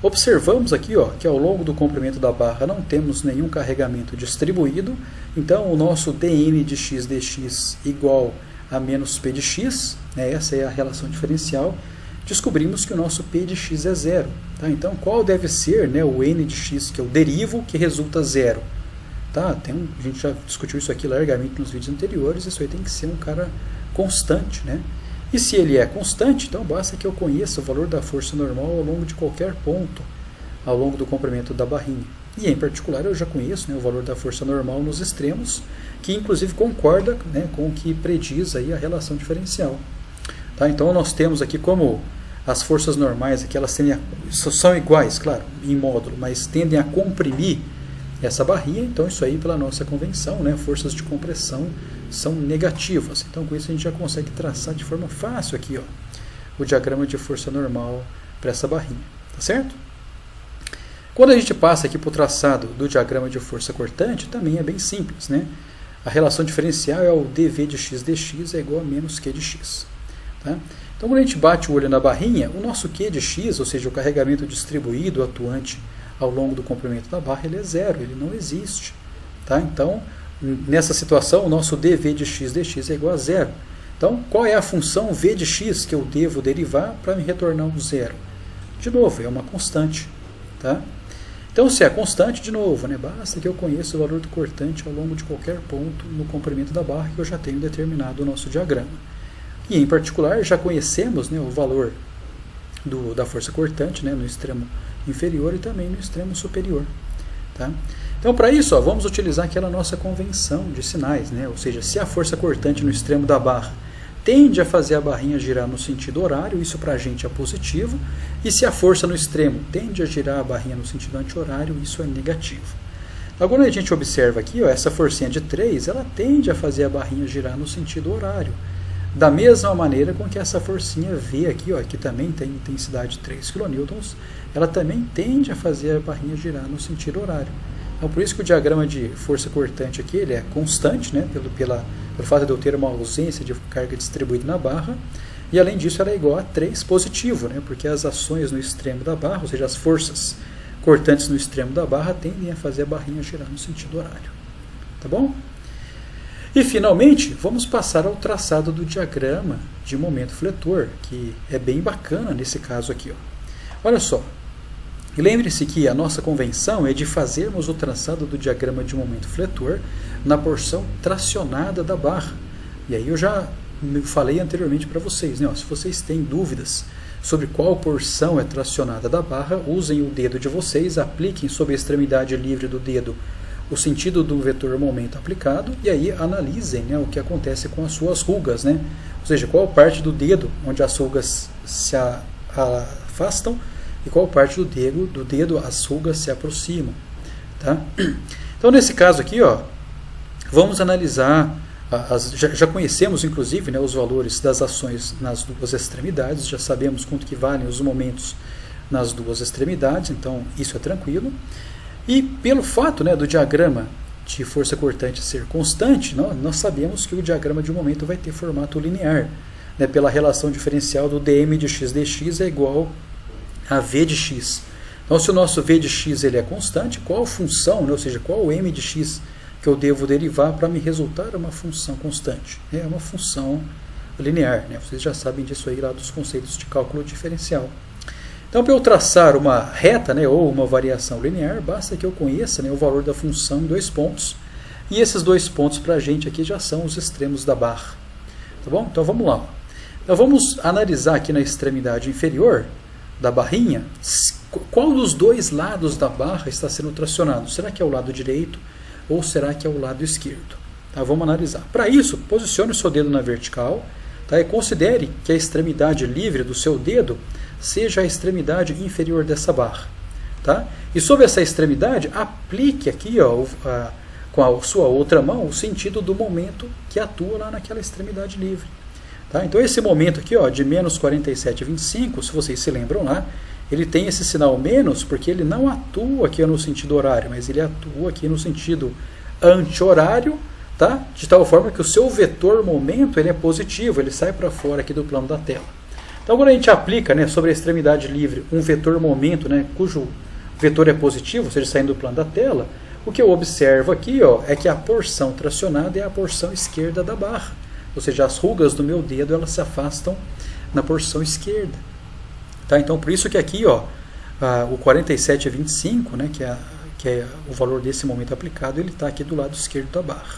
Observamos aqui, ó, que ao longo do comprimento da barra não temos nenhum carregamento distribuído. Então, o nosso dm de x dx igual a menos p de x, né? Essa é a relação diferencial. Descobrimos que o nosso p de x é zero. Tá? Então, qual deve ser, né, o n de x, que é o derivo, que resulta zero? Tá? A gente já discutiu isso aqui largamente nos vídeos anteriores, isso aí tem que ser um cara constante. Né? E se ele é constante, então basta que eu conheça o valor da força normal ao longo de qualquer ponto, ao longo do comprimento da barrinha. E em particular eu já conheço, né, o valor da força normal nos extremos, que inclusive concorda, né, com o que prediz aí a relação diferencial. Tá? Então nós temos aqui como as forças normais aqui, elas são iguais, claro, em módulo, mas tendem a comprimir essa barrinha. Então isso aí, pela nossa convenção, né, forças de compressão são negativas. Então com isso a gente já consegue traçar de forma fácil aqui, ó, o diagrama de força normal para essa barrinha. Tá certo? Quando a gente passa aqui para o traçado do diagrama de força cortante, também é bem simples. Né? A relação diferencial é o dv de x dx é igual a menos q de x. Tá? Então, quando a gente bate o olho na barrinha, o nosso Q de x, ou seja, o carregamento distribuído atuante ao longo do comprimento da barra, ele é zero, ele não existe. Tá? Então, nessa situação, o nosso dv de x dx é igual a zero. Então, qual é a função v de x que eu devo derivar para me retornar um zero? De novo, é uma constante. Tá? Então, se é constante, de novo, né, basta que eu conheça o valor do cortante ao longo de qualquer ponto no comprimento da barra que eu já tenho determinado o nosso diagrama. E, em particular, já conhecemos, né, o valor da força cortante, né, no extremo inferior e também no extremo superior. Tá? Então, para isso, ó, vamos utilizar aquela nossa convenção de sinais. Né? Ou seja, se a força cortante no extremo da barra tende a fazer a barrinha girar no sentido horário, isso para a gente é positivo. E se a força no extremo tende a girar a barrinha no sentido anti-horário, isso é negativo. Agora, a gente observa aqui, ó, essa forcinha de 3, ela tende a fazer a barrinha girar no sentido horário. Da mesma maneira com que essa forcinha V aqui, ó, que também tem intensidade de 3 kN, ela também tende a fazer a barrinha girar no sentido horário. Então, por isso que o diagrama de força cortante aqui ele é constante, né, pelo fato de eu ter uma ausência de carga distribuída na barra, e além disso ela é igual a 3 positivo, né, porque as ações no extremo da barra, ou seja, as forças cortantes no extremo da barra tendem a fazer a barrinha girar no sentido horário. Tá bom? E, finalmente, vamos passar ao traçado do diagrama de momento fletor, que é bem bacana nesse caso aqui. Ó. Olha só, lembre-se que a nossa convenção é de fazermos o traçado do diagrama de momento fletor na porção tracionada da barra. E aí eu já falei anteriormente para vocês, né? Ó, se vocês têm dúvidas sobre qual porção é tracionada da barra, usem o dedo de vocês, apliquem sobre a extremidade livre do dedo o sentido do vetor momento aplicado e aí analisem, né, o que acontece com as suas rugas, né? Ou seja, qual parte do dedo onde as rugas se afastam e qual parte do dedo as rugas se aproximam. Tá? Então, nesse caso aqui, ó, vamos analisar, já conhecemos inclusive, né, os valores das ações nas duas extremidades, já sabemos quanto que valem os momentos nas duas extremidades, então isso é tranquilo. E pelo fato, né, do diagrama de força cortante ser constante, nós sabemos que o diagrama de momento vai ter formato linear, né, pela relação diferencial do dm de x dx é igual a v de x. Então, se o nosso v de x ele é constante, qual função, né, ou seja, qual o m de x que eu devo derivar para me resultar uma função constante? É uma função linear. Né? Vocês já sabem disso aí lá dos conceitos de cálculo diferencial. Então, para eu traçar uma reta, né, ou uma variação linear, basta que eu conheça, né, o valor da função em 2 pontos. E esses 2 pontos para a gente aqui já são os extremos da barra. Tá bom? Então, vamos lá. Então, vamos analisar aqui na extremidade inferior da barrinha qual dos dois lados da barra está sendo tracionado. Será que é o lado direito ou será que é o lado esquerdo? Tá? Vamos analisar. Para isso, posicione o seu dedo na vertical, tá? E considere que a extremidade livre do seu dedo seja a extremidade inferior dessa barra. Tá? E sobre essa extremidade, aplique aqui, ó, com a sua outra mão o sentido do momento que atua lá naquela extremidade livre. Tá? Então esse momento aqui, ó, de menos 47,25, se vocês se lembram lá, ele tem esse sinal menos porque ele não atua aqui no sentido horário, mas ele atua aqui no sentido anti-horário, tá? De tal forma que o seu vetor momento ele é positivo, ele sai para fora aqui do plano da tela. Então quando a gente aplica, né, sobre a extremidade livre um vetor momento, né, cujo vetor é positivo, ou seja, saindo do plano da tela, o que eu observo aqui, ó, é que a porção tracionada é a porção esquerda da barra. Ou seja, as rugas do meu dedo elas se afastam na porção esquerda. Tá? Então, por isso que aqui, ó, o 47,25, né, que é o valor desse momento aplicado, ele está aqui do lado esquerdo da barra.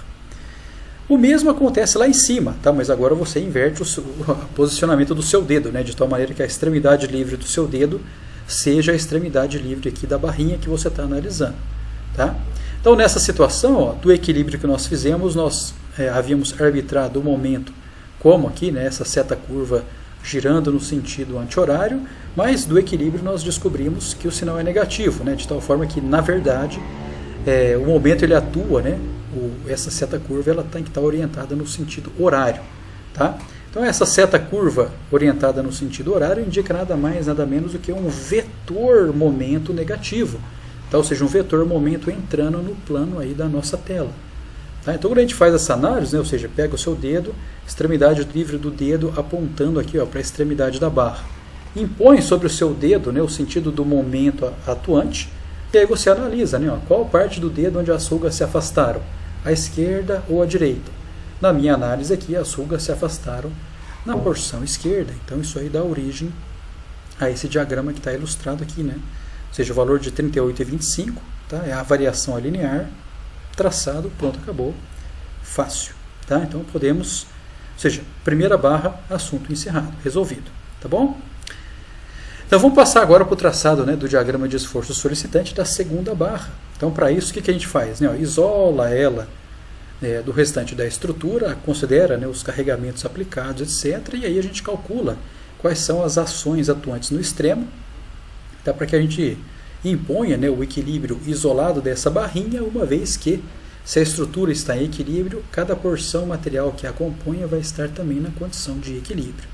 O mesmo acontece lá em cima, tá? Mas agora você inverte o posicionamento do seu dedo, né, de tal maneira que a extremidade livre do seu dedo seja a extremidade livre aqui da barrinha que você está analisando. Tá? Então, nessa situação, ó, do equilíbrio que nós fizemos, nós havíamos arbitrado o momento como aqui, né, essa seta curva girando no sentido anti-horário, mas do equilíbrio nós descobrimos que o sinal é negativo, né, de tal forma que, na verdade, o momento ele atua, né, essa seta curva ela tem que estar orientada no sentido horário. Tá? Então, essa seta curva orientada no sentido horário indica nada mais, nada menos do que um vetor momento negativo. Tá? Ou seja, um vetor momento entrando no plano aí da nossa tela. Tá? Então, quando a gente faz essa análise, né, ou seja, pega o seu dedo, extremidade livre do dedo apontando aqui para a extremidade da barra. Impõe sobre o seu dedo, né, o sentido do momento atuante, e aí você analisa, né, qual parte do dedo onde as rugas se afastaram, a esquerda ou a direita. Na minha análise aqui, as rugas se afastaram na porção esquerda. Então, isso aí dá origem a esse diagrama que está ilustrado aqui, né? Ou seja, o valor de 38,25, tá? É a variação linear, traçado, pronto, acabou, fácil. Tá? Então podemos, ou seja, primeira barra, assunto encerrado, resolvido. Tá bom? Então vamos passar agora para o traçado, né, do diagrama de esforço solicitante da segunda barra. Então para isso, o que a gente faz? Né? Isola ela do restante da estrutura, considera, né, os carregamentos aplicados, etc. E aí a gente calcula quais são as ações atuantes no extremo, tá, para que a gente imponha, né, o equilíbrio isolado dessa barrinha, uma vez que, se a estrutura está em equilíbrio, cada porção material que a componha vai estar também na condição de equilíbrio.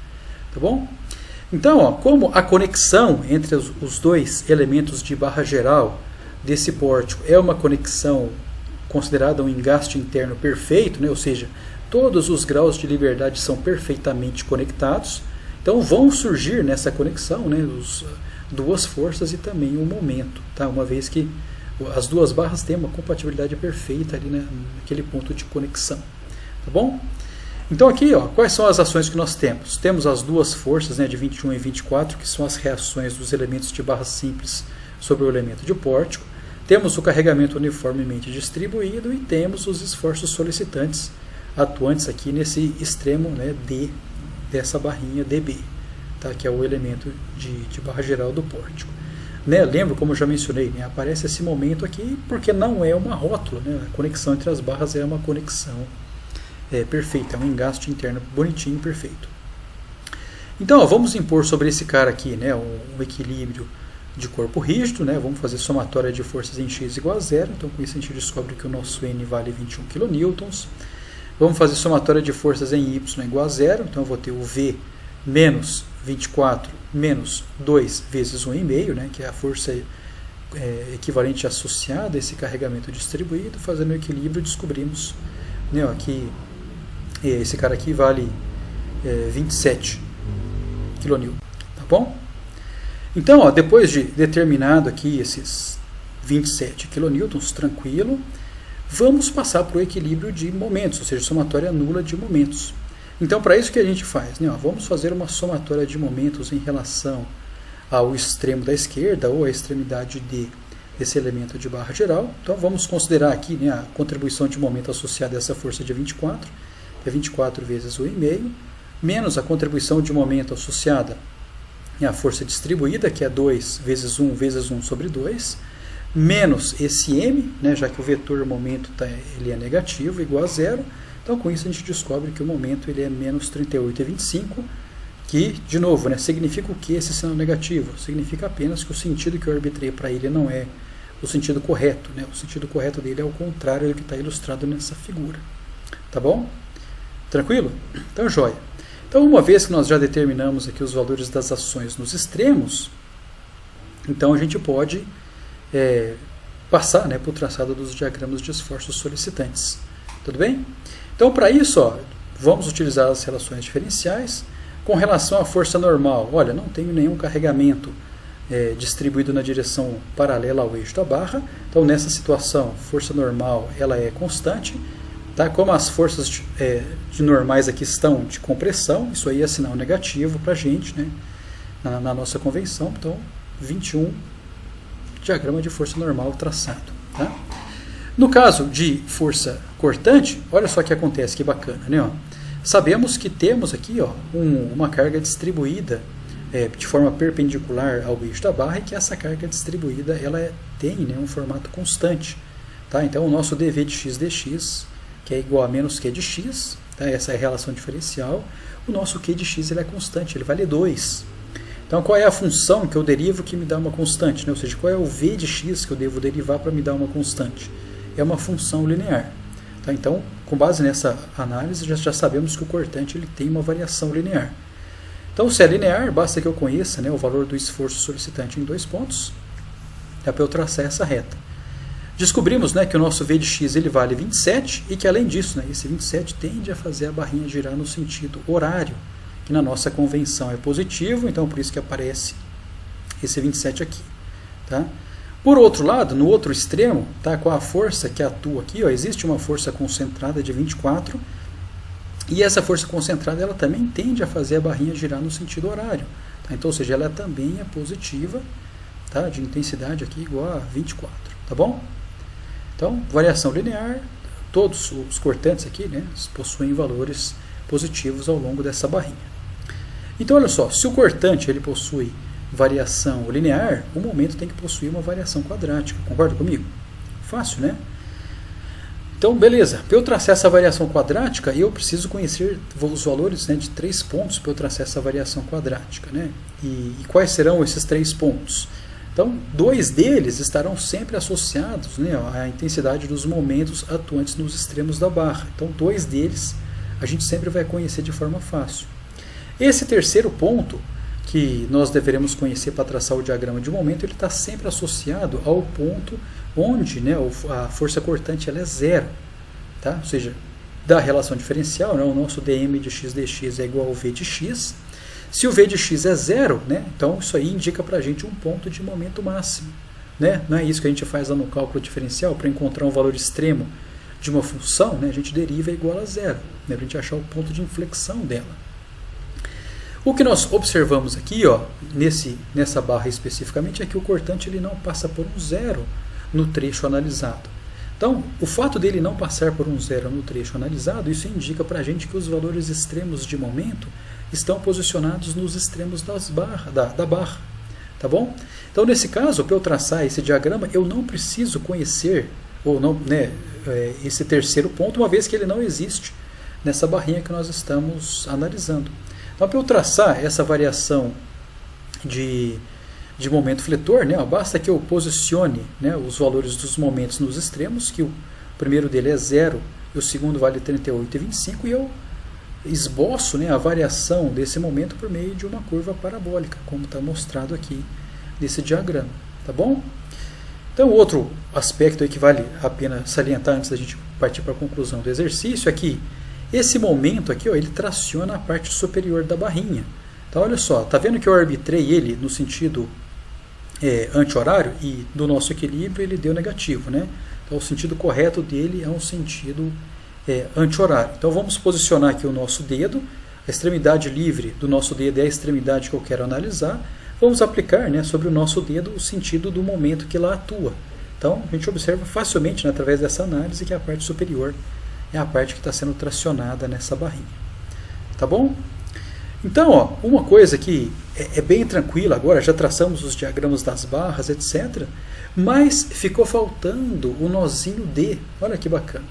Tá bom? Então, ó, como a conexão entre os dois elementos de barra geral desse pórtico é uma conexão considerada um engaste interno perfeito, né, ou seja, todos os graus de liberdade são perfeitamente conectados, então vão surgir nessa conexão, né, duas forças e também um momento, tá? Uma vez que as duas barras têm uma compatibilidade perfeita ali, né, naquele ponto de conexão. Tá bom? Então aqui, ó, quais são as ações que nós temos? Temos as duas forças, né, de 21 e 24, que são as reações dos elementos de barra simples sobre o elemento de pórtico. Temos o carregamento uniformemente distribuído e temos os esforços solicitantes atuantes aqui nesse extremo, né, D dessa barrinha DB. Tá, que é o elemento de barra geral do pórtico. Né, lembro, como eu já mencionei, né, aparece esse momento aqui porque não é uma rótula. Né, a conexão entre as barras é uma conexão perfeita, é um engaste interno bonitinho, perfeito. Então, ó, vamos impor sobre esse cara aqui, né, um equilíbrio de corpo rígido. Né, vamos fazer somatória de forças em x igual a zero. Então, com isso a gente descobre que o nosso N vale 21 kN. Vamos fazer somatória de forças em y igual a zero. Então, eu vou ter o V menos 24 menos 2 vezes 1,5, né, que é a força equivalente associada a esse carregamento distribuído. Fazendo o equilíbrio, descobrimos, né, ó, que esse cara aqui vale 27 kN. Tá bom? Então, ó, depois de determinado aqui esses 27 kN, tranquilo, vamos passar para o equilíbrio de momentos, ou seja, somatória nula de momentos. Então, para isso que a gente faz, né, ó, vamos fazer uma somatória de momentos em relação ao extremo da esquerda ou à extremidade desse elemento de barra geral. Então, vamos considerar aqui, né, a contribuição de momento associada a essa força de 24, que é 24 vezes 1,5, menos a contribuição de momento associada à força distribuída, que é 2 vezes 1 vezes 1 sobre 2, menos esse m, né, já que o vetor momento ele é negativo, igual a zero. Então, com isso, a gente descobre que o momento ele é menos 38,25, que, de novo, né, significa o que esse sinal negativo? Significa apenas que o sentido que eu arbitrei para ele não é o sentido correto, né? O sentido correto dele é o contrário do que está ilustrado nessa figura. Tá bom? Tranquilo? Então, joia. Então, uma vez que nós já determinamos aqui os valores das ações nos extremos, então a gente pode passar, né, para o traçado dos diagramas de esforços solicitantes. Tudo bem? Então, para isso, ó, vamos utilizar as relações diferenciais. Com relação à força normal, olha, não tenho nenhum carregamento distribuído na direção paralela ao eixo da barra. Então, nessa situação, força normal ela é constante. Tá? Como as forças de normais aqui estão de compressão, isso aí é sinal negativo para a gente, né? na nossa convenção. Então, 21, diagrama de força normal traçado. Tá? No caso de força cortante, olha só o que acontece, que bacana, né? Ó, sabemos que temos aqui, ó, uma carga distribuída de forma perpendicular ao eixo da barra, e que essa carga distribuída ela tem, né, um formato constante. Tá? Então, o nosso dv de x dx, que é igual a menos q de x, tá? Essa é a relação diferencial. O nosso q de x ele é constante, ele vale 2. Então, qual é a função que eu derivo que me dá uma constante? Né? Ou seja, qual é o v de x que eu devo derivar para me dar uma constante? É uma função linear. Tá? Então, com base nessa análise, já sabemos que o cortante ele tem uma variação linear. Então, se é linear, basta que eu conheça, né, o valor do esforço solicitante em 2 pontos, é para eu traçar essa reta. Descobrimos, né, que o nosso v de x ele vale 27 e que, além disso, né, esse 27 tende a fazer a barrinha girar no sentido horário, que na nossa convenção é positivo, então por isso que aparece esse 27 aqui. Tá? Por outro lado, no outro extremo, tá, com a força que atua aqui, ó, existe uma força concentrada de 24, e essa força concentrada ela também tende a fazer a barrinha girar no sentido horário. Tá? Então, ou seja, ela também é positiva, tá, de intensidade aqui igual a 24. Tá bom? Então, variação linear, todos os cortantes aqui, né, possuem valores positivos ao longo dessa barrinha. Então, olha só, se o cortante ele possui variação linear, o momento tem que possuir uma variação quadrática. Concorda comigo? Fácil, né? Então, beleza. Para eu traçar essa variação quadrática, eu preciso conhecer os valores, né, de 3 pontos para eu traçar essa variação quadrática. Né? E quais serão esses 3 pontos? Então, 2 deles estarão sempre associados, né, à intensidade dos momentos atuantes nos extremos da barra. Então, 2 deles a gente sempre vai conhecer de forma fácil. Esse terceiro ponto, que nós deveremos conhecer para traçar o diagrama de momento, ele está sempre associado ao ponto onde, né, a força cortante ela é 0. Tá? Ou seja, da relação diferencial, né, o nosso dm de x dx é igual ao v de x. Se o v de x é 0, né, então isso aí indica para a gente um ponto de momento máximo. Né? Não é isso que a gente faz lá no cálculo diferencial, para encontrar um valor extremo de uma função, né, a gente deriva igual a 0, né, para a gente achar o ponto de inflexão dela. O que nós observamos aqui, ó, nessa barra especificamente, é que o cortante ele não passa por um 0 no trecho analisado. Então, o fato dele não passar por um 0 no trecho analisado, isso indica para a gente que os valores extremos de momento estão posicionados nos extremos da barra. Tá bom? Então, nesse caso, para eu traçar esse diagrama, eu não preciso conhecer ou não, né, esse terceiro ponto, uma vez que ele não existe nessa barrinha que nós estamos analisando. Então, para eu traçar essa variação de momento fletor, né, basta que eu posicione, né, os valores dos momentos nos extremos, que o primeiro dele é 0 e o segundo vale 38,25, e eu esboço, né, a variação desse momento por meio de uma curva parabólica, como está mostrado aqui nesse diagrama. Tá bom? Então, outro aspecto aí que vale a pena salientar antes da gente partir para a conclusão do exercício é que esse momento aqui, ó, ele traciona a parte superior da barrinha. Então, olha só, tá vendo que eu arbitrei ele no sentido anti-horário e do nosso equilíbrio ele deu negativo, né? Então, o sentido correto dele é um sentido anti-horário. Então, vamos posicionar aqui o nosso dedo. A extremidade livre do nosso dedo é a extremidade que eu quero analisar. Vamos aplicar, né, sobre o nosso dedo o sentido do momento que lá atua. Então, a gente observa facilmente, né, através dessa análise, que a parte superior é a parte que está sendo tracionada nessa barrinha. Tá bom? Então, ó, uma coisa que é bem tranquila agora, já traçamos os diagramas das barras, etc. Mas ficou faltando o nozinho D. Olha que bacana.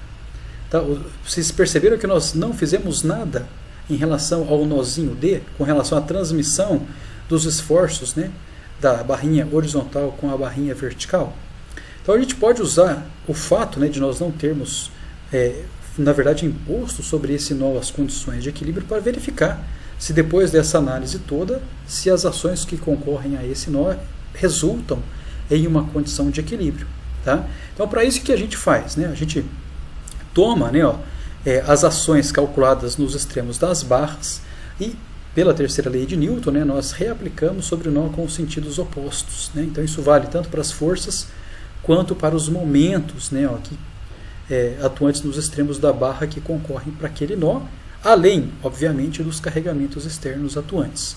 Tá? Vocês perceberam que nós não fizemos nada em relação ao nozinho D, com relação à transmissão dos esforços, né, da barrinha horizontal com a barrinha vertical? Então a gente pode usar o fato, né, de nós não termos, na verdade, imposto sobre esse nó as condições de equilíbrio para verificar se depois dessa análise toda, se as ações que concorrem a esse nó resultam em uma condição de equilíbrio. Tá? Então, para isso que a gente faz, né? A gente toma, né, as ações calculadas nos extremos das barras e, pela terceira lei de Newton, né, nós reaplicamos sobre o nó com os sentidos opostos. Né? Então, isso vale tanto para as forças quanto para os momentos, né, atuantes nos extremos da barra que concorrem para aquele nó, além, obviamente, dos carregamentos externos atuantes.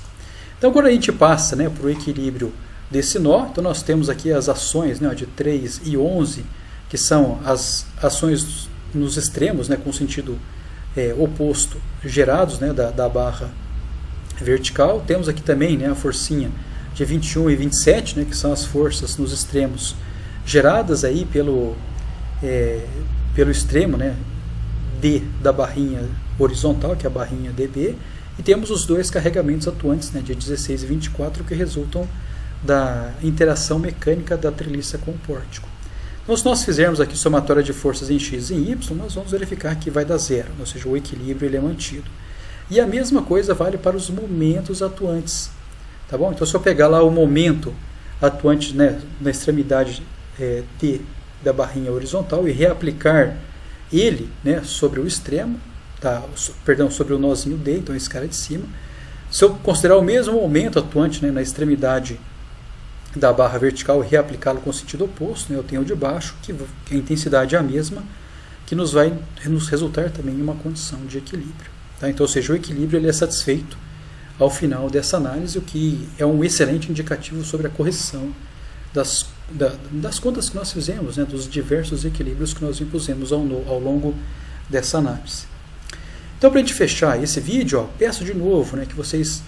Então, quando a gente passa, né, para o equilíbrio desse nó, então nós temos aqui as ações, né, de 3 e 11, que são as ações nos extremos, né, com sentido oposto, gerados, né, da barra vertical. Temos aqui também, né, a forcinha de 21 e 27, né, que são as forças nos extremos geradas aí pelo extremo, né, D da barrinha horizontal, que é a barrinha DB, e temos os dois carregamentos atuantes, né, de 16 e 24, que resultam da interação mecânica da treliça com o pórtico. Então, se nós fizermos aqui somatória de forças em X e em Y, nós vamos verificar que vai dar zero, ou seja, o equilíbrio ele é mantido. E a mesma coisa vale para os momentos atuantes. Tá bom? Então, se eu pegar lá o momento atuante, né, na extremidade T da barrinha horizontal e reaplicar ele, né, sobre o extremo, sobre o nozinho D, então esse cara de cima, se eu considerar o mesmo momento atuante, né, na extremidade da barra vertical e reaplicá-lo com o sentido oposto, né, eu tenho o de baixo, que a intensidade é a mesma, que nos vai nos resultar também em uma condição de equilíbrio. Tá? Então, ou seja, o equilíbrio ele é satisfeito ao final dessa análise, o que é um excelente indicativo sobre a correção das contas que nós fizemos, né, dos diversos equilíbrios que nós impusemos ao longo dessa análise. Então, para a gente fechar esse vídeo, peço de novo, né, que vocês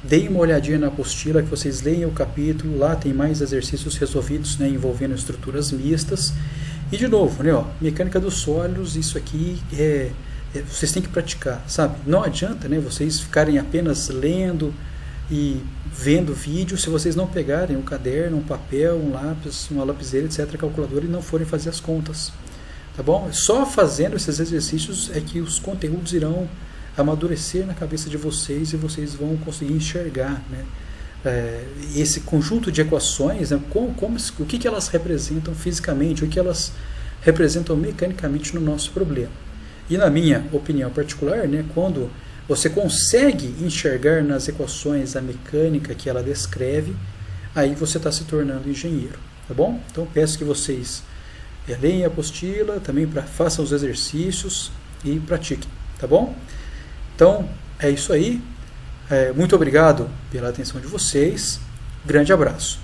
deem uma olhadinha na apostila, que vocês leiam o capítulo, lá tem mais exercícios resolvidos, né, envolvendo estruturas mistas. E de novo, né, mecânica dos sólidos, isso aqui vocês têm que praticar, sabe? Não adianta, né, vocês ficarem apenas lendo e vendo vídeo se vocês não pegarem um caderno, um papel, um lápis, uma lapiseira, etc., calculadora, e não forem fazer as contas. Tá bom? Só fazendo esses exercícios é que os conteúdos irão amadurecer na cabeça de vocês e vocês vão conseguir enxergar, né, esse conjunto de equações, né, o que elas representam fisicamente, o que elas representam mecanicamente no nosso problema. E na minha opinião particular, né, quando você consegue enxergar nas equações a mecânica que ela descreve, aí você está se tornando engenheiro. Tá bom? Então peço que vocês leem a apostila, também façam os exercícios e pratiquem, tá bom? Então, é isso aí. Muito obrigado pela atenção de vocês. Grande abraço.